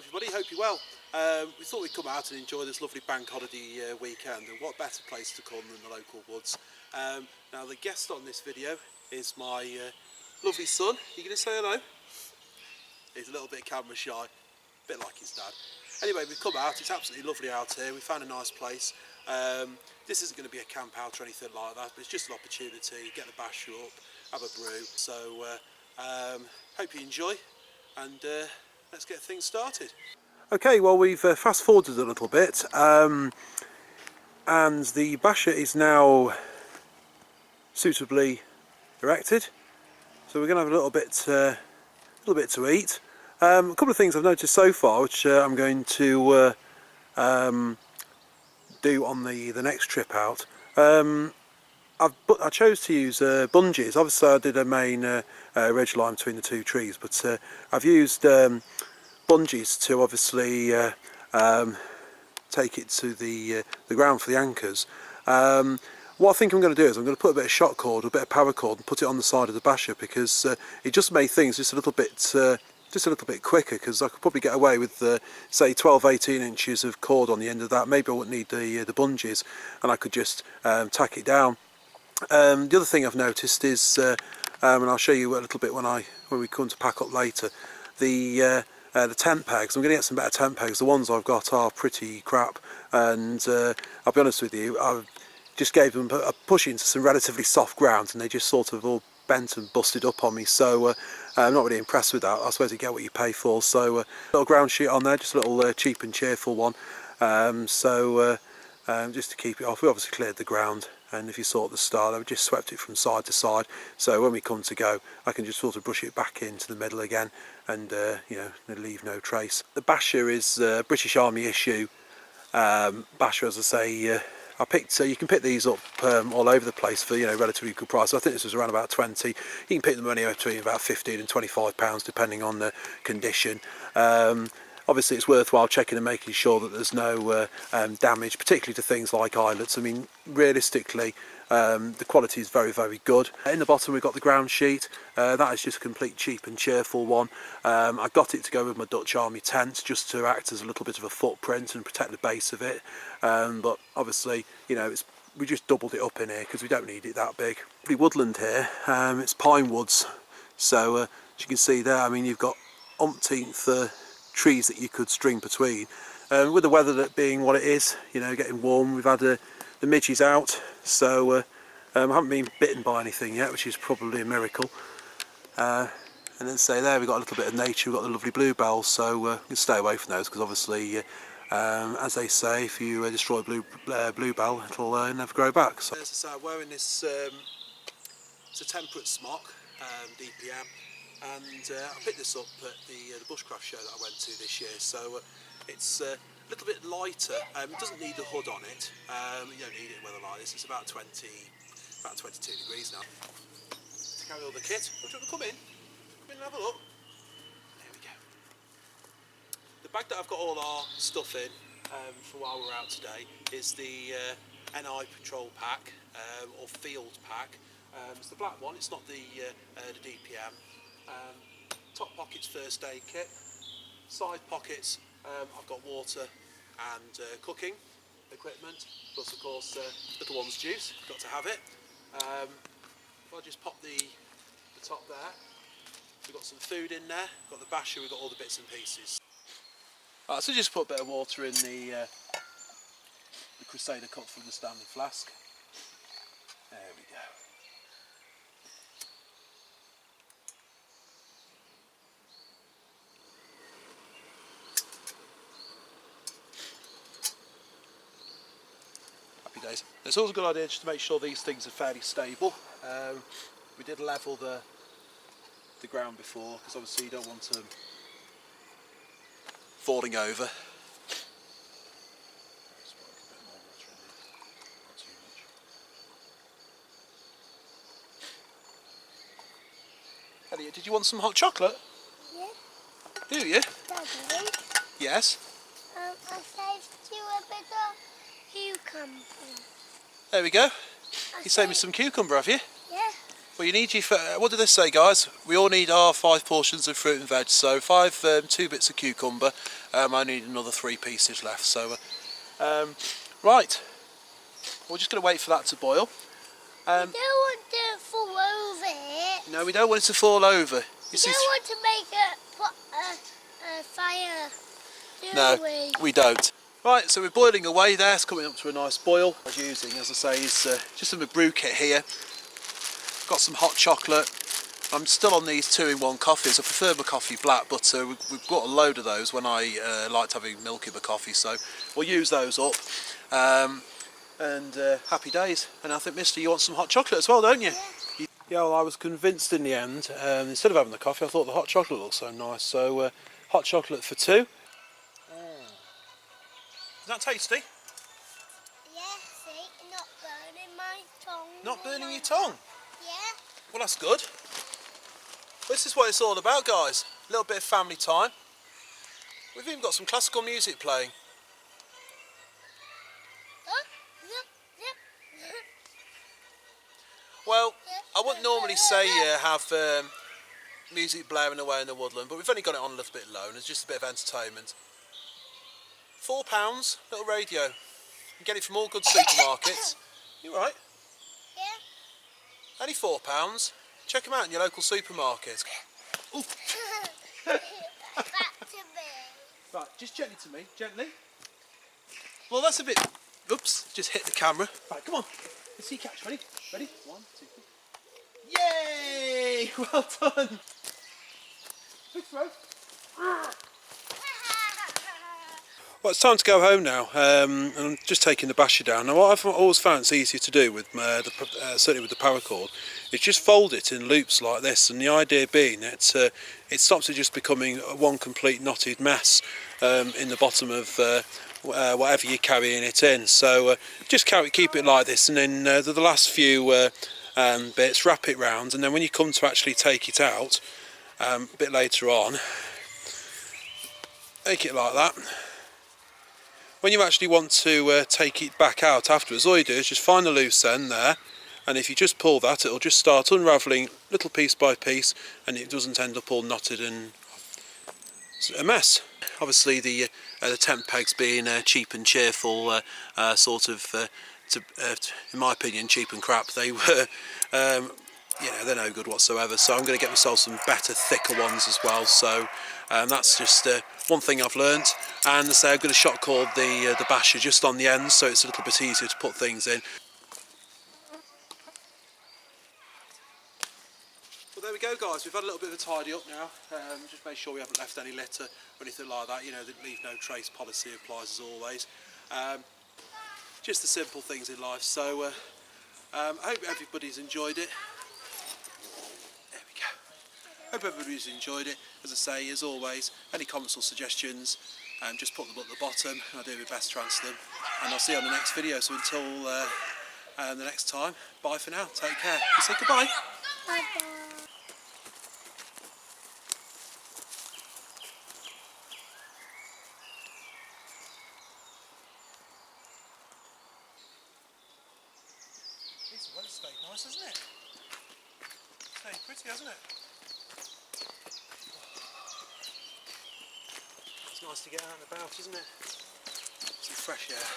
everybody, hope you're well. We thought we'd come out and enjoy this lovely bank holiday weekend, and what better place to come than the local woods. Now the guest on this video is my lovely son. You going to say hello? He's a little bit camera shy, a bit like his dad. Anyway, we've come out, it's absolutely lovely out here, we found a nice place. This isn't going to be a camp out or anything like that, but it's just an opportunity, get the basha up, have a brew. So hope you enjoy, and let's get things started. Okay, well we've fast forwarded a little bit, and the basha is now suitably erected, so we're going to have a little bit to eat. A couple of things I've noticed so far, which I'm going to do on the next trip out. I chose to use bungees. Obviously I did a main ridge line between the two trees, but I've used bungees to obviously take it to the ground for the anchors. What I think I'm going to do is I'm going to put a bit of shot cord, a bit of paracord, and put it on the side of the basha, because it just made things just a little bit quicker, because I could probably get away with say 12-18 inches of cord on the end of that. Maybe I wouldn't need the bungees, and I could just tack it down. The other thing I've noticed is, and I'll show you a little bit when we come to pack up later, the tent pegs. I'm going to get some better tent pegs. The ones I've got are pretty crap, and I'll be honest with you, I just gave them a push into some relatively soft ground, and they just sort of all bent and busted up on me. So I'm not really impressed with that. I suppose you get what you pay for. So a little ground sheet on there, just a little cheap and cheerful one. Just to keep it off. We obviously cleared the ground, and if you saw at the start, I've just swept it from side to side, so when we come to go I can just sort of brush it back into the middle again, and you know, leave no trace. The basha is a British Army issue basha, as I say. I picked, you can pick these up all over the place for, you know, relatively good price. I think this was around about 20. You can pick them anywhere between about 15 and 25 pounds depending on the condition. Obviously it's worthwhile checking and making sure that there's no damage, particularly to things like eyelets. I mean, realistically, the quality is very, very good. In the bottom we've got the ground sheet. That is just a complete cheap and cheerful one. I got it to go with my Dutch Army tent, just to act as a little bit of a footprint and protect the base of it. But obviously, you know, we just doubled it up in here because we don't need it that big. The woodland here, it's pine woods, so as you can see there, I mean, you've got umpteenth trees that you could string between. With the weather being what it is, you know, getting warm, we've had the midges out, so I haven't been bitten by anything yet, which is probably a miracle. And then say there we've got a little bit of nature, we've got the lovely bluebells, so you can stay away from those, because obviously as they say, if you destroy bluebell, it'll never grow back. So as I say, I'm wearing this, it's a temperate smock, DPM, and I picked this up at the bushcraft show that I went to this year, so it's a little bit lighter. It doesn't need a hood on it. You don't need it in weather like this. It's about 22 degrees now. To carry all the kit, do you want to come in? Come in and have a look. There we go. The bag that I've got all our stuff in for while we're out today is the NI Patrol Pack, or Field Pack. It's the black one, it's not the DPM. Top pockets first aid kit, side pockets I've got water and cooking equipment, plus of course little one's juice, got to have it. If I just pop the top there, we've got some food in there, got the basha, we've got all the bits and pieces. Right, so just put a bit of water in the Crusader cup from the standard flask. There we go. Days. It's always a good idea just to make sure these things are fairly stable. We did level the ground before, because obviously you don't want them falling over. Elliot, did you want some hot chocolate? Yeah. Do you? Daddy? Yes. I saved you a bit of cucumber. There we go. You saved me some cucumber, have you? Yeah. Well, you need what did they say, guys? We all need our 5 portions of fruit and veg. So 2 bits of cucumber. I need another 3 pieces left. So, right. We're just going to wait for that to boil. We don't want to fall over it. No, we don't want it to fall over. We don't want to make a fire, do we don't. Right, so we're boiling away there. It's coming up to a nice boil. I was using, as I say, is just a brew kit here. Got some hot chocolate. I'm still on these 2-in-1 coffees. I prefer my coffee black, but we've got a load of those when I liked having milk in my coffee, so we'll use those up. And happy days. And I think, mister, you want some hot chocolate as well, don't you? Yeah, well, I was convinced in the end. Instead of having the coffee, I thought the hot chocolate looked so nice. So hot chocolate for 2. Is that tasty? Yeah, see, not burning my tongue. Not burning your tongue? Yeah. Well, that's good. This is what it's all about, guys. A little bit of family time. We've even got some classical music playing. Well, I wouldn't normally say have music blaring away in the woodland, but we've only got it on a little bit low, and it's just a bit of entertainment. £4, little radio. You can get it from all good supermarkets. You right? Yeah. Only £4. Check them out in your local supermarket. Ooh. Back to me. Right, just gently to me, gently. Well, that's a bit... Oops, just hit the camera. Right, come on. Let's see catch. Ready? Ready? 1, 2, 3. Yay! Well done. Big throw. Well, it's time to go home now, and I'm just taking the basher down. Now, what I've always found it's easier to do with certainly with the paracord is just fold it in loops like this, and the idea being that it stops it just becoming one complete knotted mess in the bottom of whatever you're carrying it in. So just keep it like this, and then the last few bits, wrap it round, and then when you come to actually take it out a bit later on, make it like that. When you actually want to take it back out afterwards, all you do is just find the loose end there, and if you just pull that, it'll just start unravelling little piece by piece, and it doesn't end up all knotted and a mess. Obviously the tent pegs being cheap and cheerful, sort of, in my opinion, cheap and crap, they were, they're no good whatsoever. So I'm going to get myself some better, thicker ones as well. So that's just one thing I've learnt. And as I say, I've got a shot called the basher just on the ends, so it's a little bit easier to put things in. Well, there we go, guys. We've had a little bit of a tidy up now. Just make sure we haven't left any litter or anything like that. You know, the leave no trace policy applies as always. Just the simple things in life. So I hope everybody's enjoyed it. There we go. Hope everybody's enjoyed it. As I say, as always, any comments or suggestions, just put them at the bottom. I'll do my best to answer them. And I'll see you on the next video. So until the next time, bye for now. Take care. You say goodbye. Bye-bye. The weather's stayed nice, hasn't it? Stayed pretty, hasn't it? It's nice to get out and about, isn't it? Some fresh air.